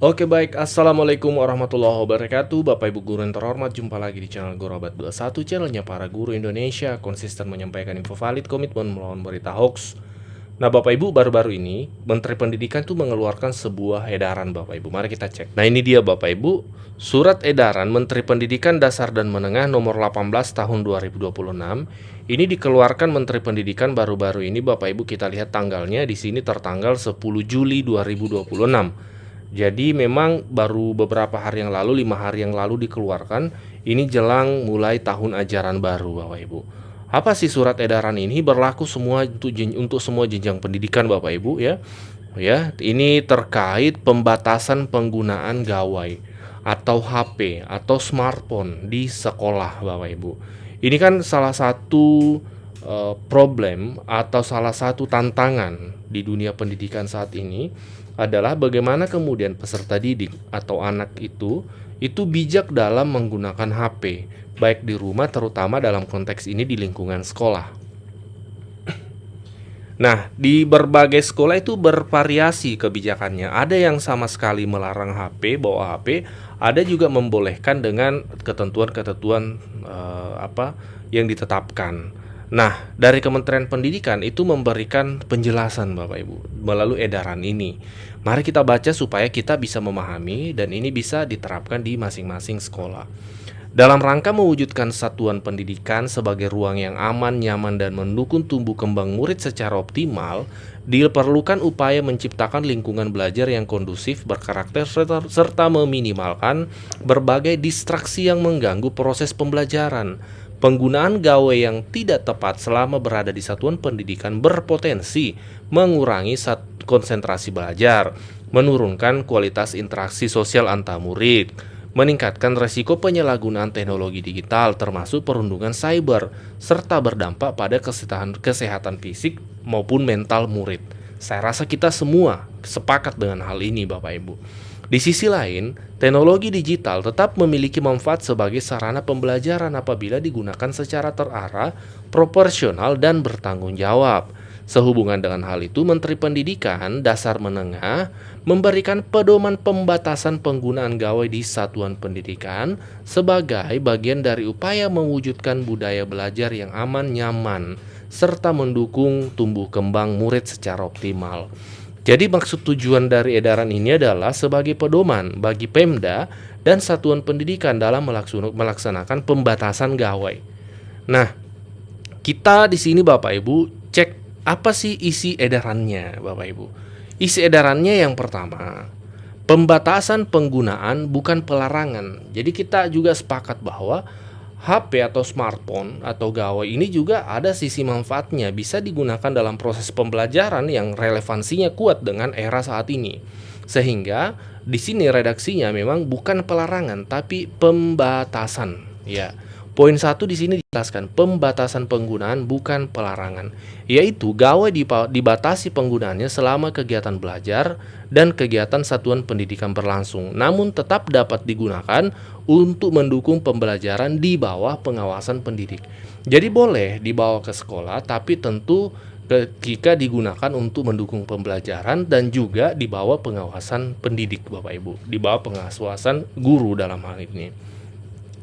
Oke baik, Assalamualaikum warahmatullahi wabarakatuh. Bapak Ibu guru yang terhormat, jumpa lagi di channel Gorobat21, channelnya para guru Indonesia, konsisten menyampaikan info valid, komitmen melawan berita hoax. Nah Bapak Ibu, baru-baru ini Menteri Pendidikan tuh mengeluarkan sebuah edaran Bapak Ibu. Mari kita cek. Nah ini dia Bapak Ibu, surat edaran Menteri Pendidikan Dasar dan Menengah nomor 18 tahun 2026. Ini dikeluarkan Menteri Pendidikan baru-baru ini Bapak Ibu, kita lihat tanggalnya di sini tertanggal 10 Juli 2026. Jadi memang baru beberapa hari yang lalu, 5 hari yang lalu dikeluarkan. Ini jelang mulai tahun ajaran baru Bapak Ibu. Apa sih surat edaran ini? Berlaku semua untuk semua jenjang pendidikan Bapak Ibu ya. Ya, ini terkait pembatasan penggunaan gawai atau HP atau smartphone di sekolah Bapak Ibu. Ini kan salah satu problem atau salah satu tantangan di dunia pendidikan saat ini adalah bagaimana kemudian peserta didik atau anak itu bijak dalam menggunakan HP, baik di rumah terutama dalam konteks ini di lingkungan sekolah. Nah, di berbagai sekolah itu bervariasi kebijakannya. Ada yang sama sekali melarang HP, bawa HP, ada juga membolehkan dengan ketentuan-ketentuan yang ditetapkan. Nah, dari Kementerian Pendidikan itu memberikan penjelasan Bapak Ibu melalui edaran ini. Mari kita baca supaya kita bisa memahami dan ini bisa diterapkan di masing-masing sekolah. Dalam rangka mewujudkan satuan pendidikan sebagai ruang yang aman, nyaman, dan mendukung tumbuh kembang murid secara optimal, diperlukan upaya menciptakan lingkungan belajar yang kondusif, berkarakter, serta meminimalkan berbagai distraksi yang mengganggu proses pembelajaran. Penggunaan gawai yang tidak tepat selama berada di satuan pendidikan berpotensi mengurangi konsentrasi belajar, menurunkan kualitas interaksi sosial antar murid, meningkatkan resiko penyalahgunaan teknologi digital termasuk perundungan cyber, serta berdampak pada kesehatan fisik maupun mental murid. Saya rasa kita semua sepakat dengan hal ini Bapak Ibu. Di sisi lain, teknologi digital tetap memiliki manfaat sebagai sarana pembelajaran apabila digunakan secara terarah, proporsional, dan bertanggung jawab. Sehubungan dengan hal itu, Menteri Pendidikan Dasar Menengah memberikan pedoman pembatasan penggunaan gawai di satuan pendidikan sebagai bagian dari upaya mewujudkan budaya belajar yang aman, nyaman, serta mendukung tumbuh kembang murid secara optimal. Jadi maksud tujuan dari edaran ini adalah sebagai pedoman bagi Pemda dan satuan pendidikan dalam melaksanakan pembatasan gawai. Nah, kita di sini Bapak Ibu cek apa sih isi edarannya Bapak Ibu. Isi edarannya yang pertama, pembatasan penggunaan bukan pelarangan. Jadi kita juga sepakat bahwa HP atau smartphone atau gawai ini juga ada sisi manfaatnya, bisa digunakan dalam proses pembelajaran yang relevansinya kuat dengan era saat ini. Sehingga di sini redaksinya memang bukan pelarangan tapi pembatasan, ya. Poin 1 di sini dijelaskan pembatasan penggunaan bukan pelarangan, yaitu gawai dibatasi penggunaannya selama kegiatan belajar dan kegiatan satuan pendidikan berlangsung, namun tetap dapat digunakan untuk mendukung pembelajaran di bawah pengawasan pendidik. Jadi boleh dibawa ke sekolah, tapi tentu ketika digunakan untuk mendukung pembelajaran dan juga di bawah pengawasan pendidik Bapak Ibu, di bawah pengawasan guru dalam hal ini.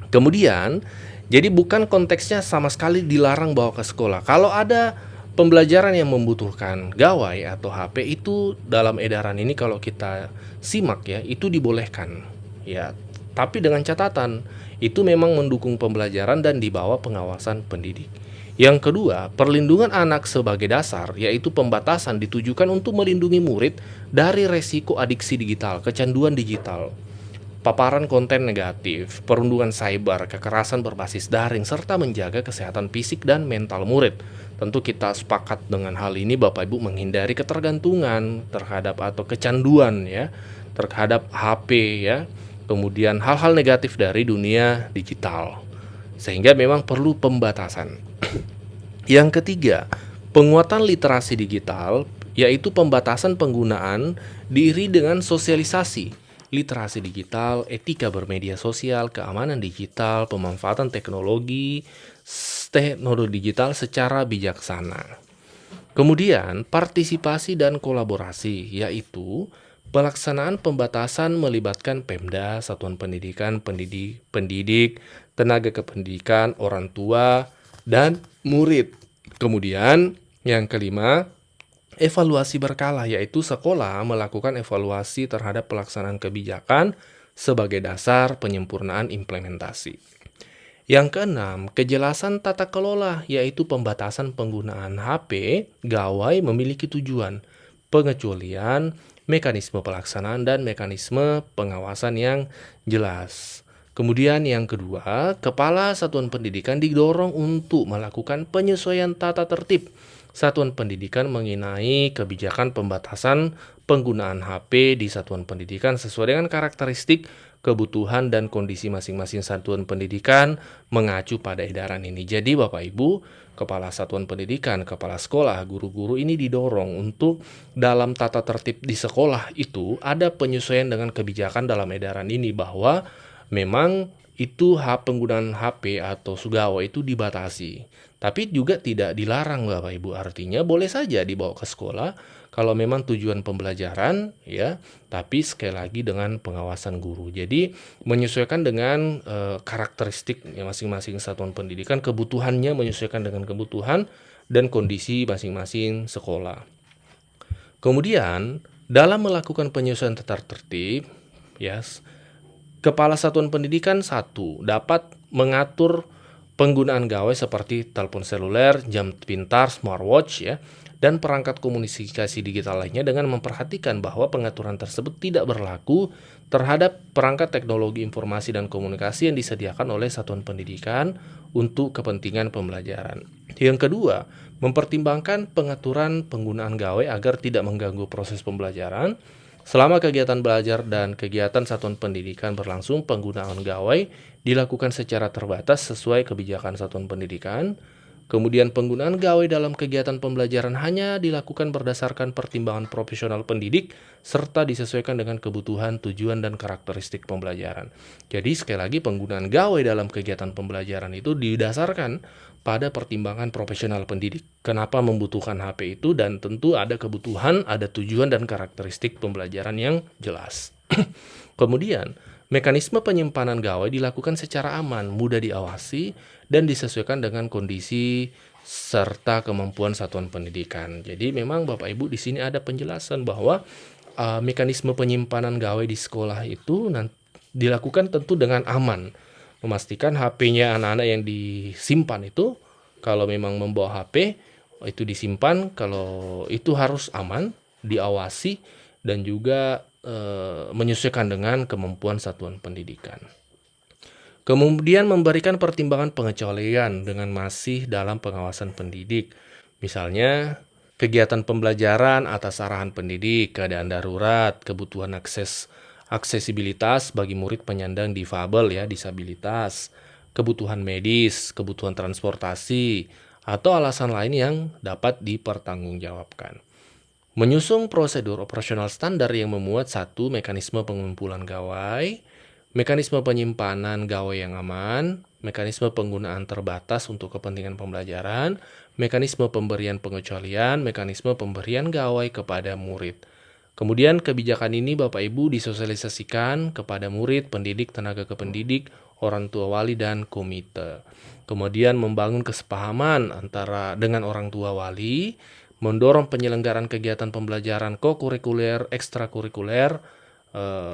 Kemudian, jadi bukan konteksnya sama sekali dilarang bawa ke sekolah. Kalau ada pembelajaran yang membutuhkan gawai atau HP itu dalam edaran ini kalau kita simak ya, itu dibolehkan. Ya, tapi dengan catatan itu memang mendukung pembelajaran dan di bawah pengawasan pendidik. Yang kedua, perlindungan anak sebagai dasar, yaitu pembatasan ditujukan untuk melindungi murid dari resiko adiksi digital, kecanduan digital, paparan konten negatif, perundungan cyber, kekerasan berbasis daring, serta menjaga kesehatan fisik dan mental murid. Tentu kita sepakat dengan hal ini Bapak Ibu, menghindari ketergantungan terhadap atau kecanduan ya terhadap HP ya. Kemudian hal-hal negatif dari dunia digital. Sehingga memang perlu pembatasan. Yang ketiga, penguatan literasi digital, yaitu pembatasan penggunaan diiringi dengan sosialisasi literasi digital, etika bermedia sosial, keamanan digital, pemanfaatan teknologi digital secara bijaksana. Kemudian, partisipasi dan kolaborasi, yaitu Pelaksanaan pembatasan melibatkan Pemda, satuan pendidikan, pendidik, tenaga kependidikan, orang tua, dan murid. Kemudian yang kelima, evaluasi berkala, yaitu sekolah melakukan evaluasi terhadap pelaksanaan kebijakan sebagai dasar penyempurnaan implementasi. Yang keenam, kejelasan tata kelola, yaitu pembatasan penggunaan HP gawai memiliki tujuan, pengecualian, mekanisme pelaksanaan, dan mekanisme pengawasan yang jelas. Kemudian yang kedua, kepala satuan pendidikan didorong untuk melakukan penyesuaian tata tertib satuan pendidikan mengenai kebijakan pembatasan penggunaan HP di satuan pendidikan sesuai dengan karakteristik, kebutuhan, dan kondisi masing-masing satuan pendidikan mengacu pada edaran ini. Jadi Bapak Ibu, kepala satuan pendidikan, kepala sekolah, guru-guru ini didorong untuk dalam tata tertib di sekolah itu ada penyesuaian dengan kebijakan dalam edaran ini bahwa memang itu penggunaan HP atau Sugawai itu dibatasi. Tapi juga tidak dilarang Bapak Ibu, artinya boleh saja dibawa ke sekolah kalau memang tujuan pembelajaran ya, tapi sekali lagi dengan pengawasan guru. Jadi menyesuaikan dengan karakteristik masing-masing satuan pendidikan, kebutuhannya menyesuaikan dengan kebutuhan dan kondisi masing-masing sekolah. Kemudian dalam melakukan penyesuaian tata tertib, kepala satuan pendidikan dapat mengatur penggunaan gawai seperti telepon seluler, jam pintar, smartwatch dan perangkat komunikasi digital lainnya dengan memperhatikan bahwa pengaturan tersebut tidak berlaku terhadap perangkat teknologi informasi dan komunikasi yang disediakan oleh satuan pendidikan untuk kepentingan pembelajaran. Yang kedua, mempertimbangkan pengaturan penggunaan gawai agar tidak mengganggu proses pembelajaran. Selama kegiatan belajar dan kegiatan satuan pendidikan berlangsung, penggunaan gawai dilakukan secara terbatas sesuai kebijakan satuan pendidikan. Kemudian penggunaan gawai dalam kegiatan pembelajaran hanya dilakukan berdasarkan pertimbangan profesional pendidik serta disesuaikan dengan kebutuhan, tujuan, dan karakteristik pembelajaran. Jadi sekali lagi penggunaan gawai dalam kegiatan pembelajaran itu didasarkan pada pertimbangan profesional pendidik. Kenapa membutuhkan HP itu, dan tentu ada kebutuhan, ada tujuan dan karakteristik pembelajaran yang jelas. Kemudian, mekanisme penyimpanan gawai dilakukan secara aman, mudah diawasi, dan disesuaikan dengan kondisi serta kemampuan satuan pendidikan. Jadi memang Bapak Ibu di sini ada penjelasan bahwa mekanisme penyimpanan gawai di sekolah itu dilakukan tentu dengan aman. Memastikan HP-nya anak-anak yang disimpan itu kalau memang membawa HP itu disimpan, kalau itu harus aman, diawasi, dan juga menyesuaikan dengan kemampuan satuan pendidikan. Kemudian memberikan pertimbangan pengecualian dengan masih dalam pengawasan pendidik. Misalnya kegiatan pembelajaran atas arahan pendidik, keadaan darurat, kebutuhan aksesibilitas bagi murid penyandang difabel disabilitas, kebutuhan medis, kebutuhan transportasi, atau alasan lain yang dapat dipertanggungjawabkan. Menyusun prosedur operasional standar yang memuat satu mekanisme pengumpulan gawai, mekanisme penyimpanan gawai yang aman, mekanisme penggunaan terbatas untuk kepentingan pembelajaran, mekanisme pemberian pengecualian, mekanisme pemberian gawai kepada murid. Kemudian kebijakan ini Bapak Ibu disosialisasikan kepada murid, pendidik, tenaga kependidik, orang tua wali, dan komite. Kemudian membangun kesepahaman antara dengan orang tua wali, mendorong penyelenggaraan kegiatan pembelajaran kokurikuler, ekstrakurikuler,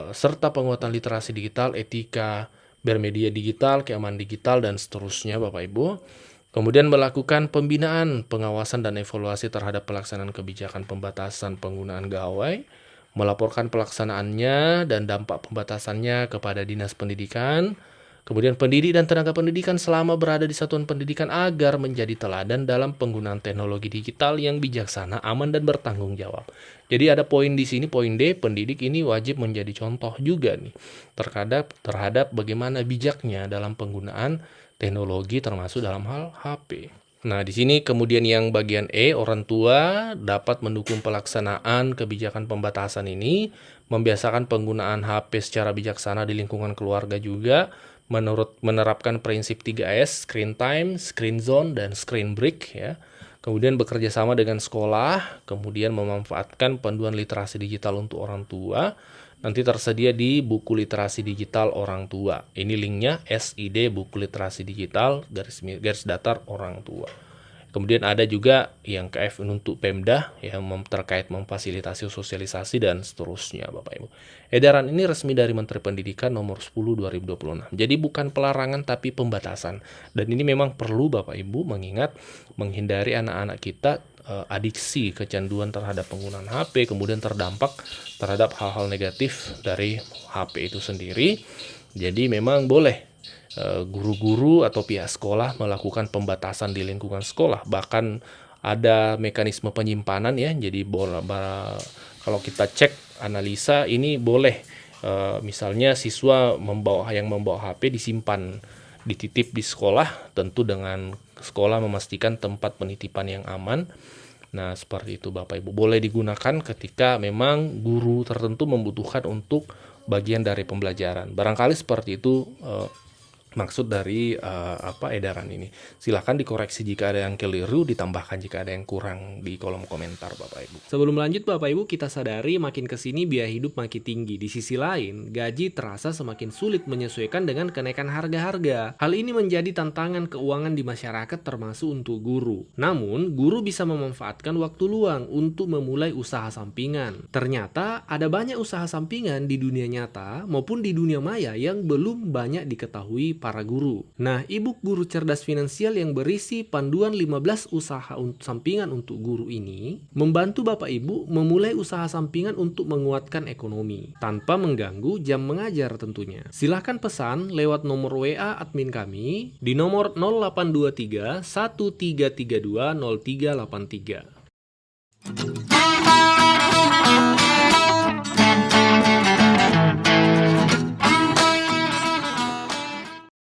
serta penguatan literasi digital, etika, bermedia digital, keamanan digital, dan seterusnya Bapak Ibu. Kemudian melakukan pembinaan, pengawasan, dan evaluasi terhadap pelaksanaan kebijakan pembatasan penggunaan gawai, melaporkan pelaksanaannya dan dampak pembatasannya kepada Dinas Pendidikan. Kemudian pendidik dan tenaga pendidikan selama berada di satuan pendidikan agar menjadi teladan dalam penggunaan teknologi digital yang bijaksana, aman, dan bertanggung jawab. Jadi ada poin di sini, poin D, pendidik ini wajib menjadi contoh juga nih terhadap bagaimana bijaknya dalam penggunaan teknologi termasuk dalam hal HP. Nah, di sini kemudian yang bagian E, orang tua dapat mendukung pelaksanaan kebijakan pembatasan ini, membiasakan penggunaan HP secara bijaksana di lingkungan keluarga juga, menerapkan prinsip 3S, screen time, screen zone, dan screen break Kemudian bekerja sama dengan sekolah, kemudian memanfaatkan panduan literasi digital untuk orang tua. Nanti tersedia di buku literasi digital orang tua. Ini linknya SID buku literasi digital garis datar orang tua. Kemudian ada juga yang KF untuk Pemda yang terkait memfasilitasi sosialisasi dan seterusnya Bapak Ibu. Edaran ini resmi dari Menteri Pendidikan nomor 10 2026. Jadi bukan pelarangan tapi pembatasan. Dan ini memang perlu Bapak Ibu mengingat menghindari anak-anak kita adiksi, kecanduan terhadap penggunaan HP, kemudian terdampak terhadap hal-hal negatif dari HP itu sendiri. Jadi memang boleh guru-guru atau pihak sekolah melakukan pembatasan di lingkungan sekolah, bahkan ada mekanisme penyimpanan ya. Jadi kalau kita cek analisa ini boleh misalnya siswa yang membawa HP disimpan, dititip di sekolah, tentu dengan sekolah memastikan tempat penitipan yang aman. Nah, seperti itu Bapak Ibu. Boleh digunakan ketika memang guru tertentu membutuhkan untuk bagian dari pembelajaran. Barangkali seperti itu maksud dari edaran ini. Silahkan dikoreksi jika ada yang keliru, ditambahkan jika ada yang kurang di kolom komentar Bapak Ibu. Sebelum lanjut Bapak Ibu, kita sadari makin kesini biaya hidup makin tinggi. Di sisi lain, gaji terasa semakin sulit menyesuaikan dengan kenaikan harga-harga. Hal ini menjadi tantangan keuangan di masyarakat termasuk untuk guru. Namun, guru bisa memanfaatkan waktu luang untuk memulai usaha sampingan. Ternyata ada banyak usaha sampingan di dunia nyata maupun di dunia maya yang belum banyak diketahui para guru. Nah, e-book Guru Cerdas Finansial yang berisi panduan 15 usaha sampingan untuk guru ini membantu Bapak Ibu memulai usaha sampingan untuk menguatkan ekonomi tanpa mengganggu jam mengajar tentunya. Silahkan pesan lewat nomor WA admin kami di nomor 0823 1332 0383.